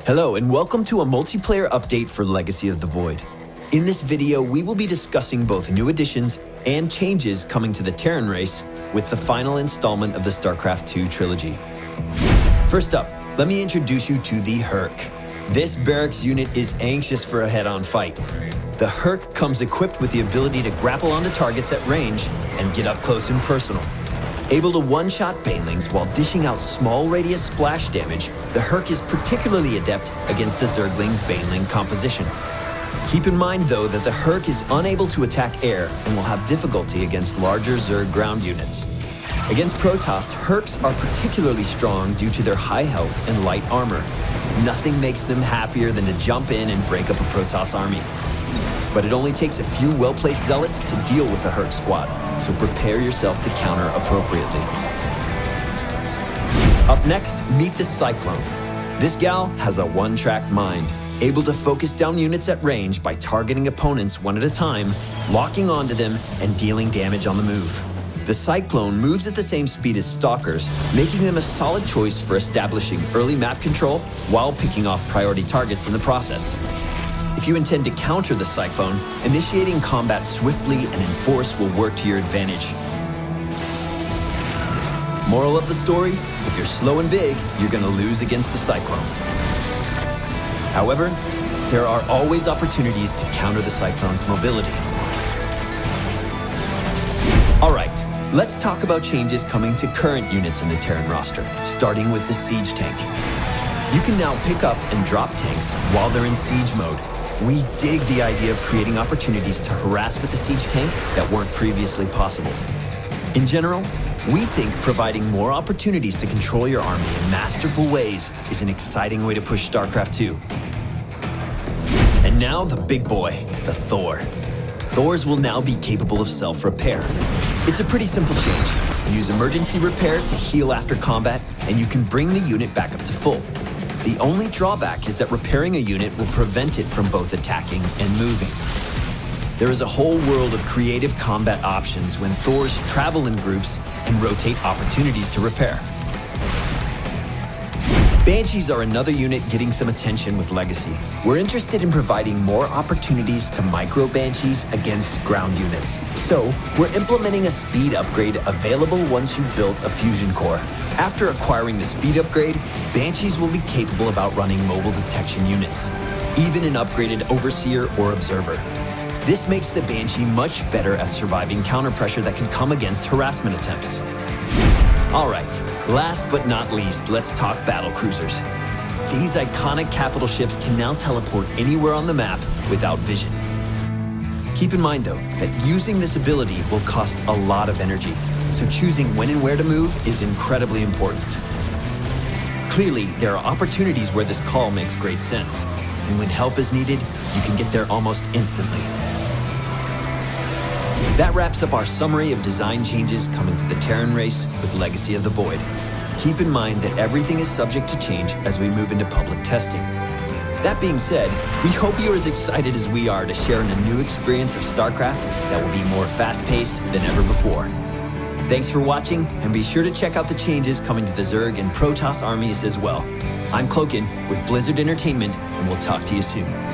Hello and welcome to a multiplayer update for Legacy of the Void. In this video, we will be discussing both new additions and changes coming to the Terran race with the final installment of the Starcraft 2 trilogy. First up, let me introduce you to the Herc. This barracks unit is anxious for a head-on fight. The Herc comes equipped with the ability to grapple onto targets at range and get up close and personal. Able to one-shot banelings while dishing out small radius splash damage, the Herc is particularly adept against the Zergling-Baneling composition. Keep in mind, though, that the Herc is unable to attack air and will have difficulty against larger Zerg ground units. Against Protoss, Hercs are particularly strong due to their high health and light armor. Nothing makes them happier than to jump in and break up a Protoss army. But it only takes a few well-placed zealots to deal with the Herc squad, so prepare yourself to counter appropriately. Up next, meet the Cyclone. This gal has a one-track mind, able to focus down units at range by targeting opponents one at a time, locking onto them, and dealing damage on the move. The Cyclone moves at the same speed as Stalkers, making them a solid choice for establishing early map control while picking off priority targets in the process. If you intend to counter the Cyclone, initiating combat swiftly and in force will work to your advantage. Moral of the story, if you're slow and big, you're going to lose against the Cyclone. However, there are always opportunities to counter the Cyclone's mobility. Alright, let's talk about changes coming to current units in the Terran roster, starting with the Siege Tank. You can now pick up and drop tanks while they're in siege mode. We dig the idea of creating opportunities to harass with the siege tank that weren't previously possible. In general, we think providing more opportunities to control your army in masterful ways is an exciting way to push StarCraft 2. And now the big boy, the Thor. Thors will now be capable of self-repair. It's a pretty simple change. Use emergency repair to heal after combat, and you can bring the unit back up to full. The only drawback is that repairing a unit will prevent it from both attacking and moving. There is a whole world of creative combat options when Thors travel in groups and rotate opportunities to repair. Banshees are another unit getting some attention with Legacy. We're interested in providing more opportunities to micro Banshees against ground units. So, we're implementing a speed upgrade available once you've built a fusion core. After acquiring the speed upgrade, Banshees will be capable of outrunning mobile detection units, even an upgraded Overseer or Observer. This makes the Banshee much better at surviving counter pressure that can come against harassment attempts. Alright, last but not least, let's talk battle cruisers. These iconic capital ships can now teleport anywhere on the map without vision. Keep in mind though, that using this ability will cost a lot of energy, so choosing when and where to move is incredibly important. Clearly, there are opportunities where this call makes great sense, and when help is needed, you can get there almost instantly. That wraps up our summary of design changes coming to the Terran race with Legacy of the Void. Keep in mind that everything is subject to change as we move into public testing. That being said, we hope you're as excited as we are to share in a new experience of StarCraft that will be more fast-paced than ever before. Thanks for watching, and be sure to check out the changes coming to the Zerg and Protoss armies as well. I'm Cloakin with Blizzard Entertainment, and we'll talk to you soon.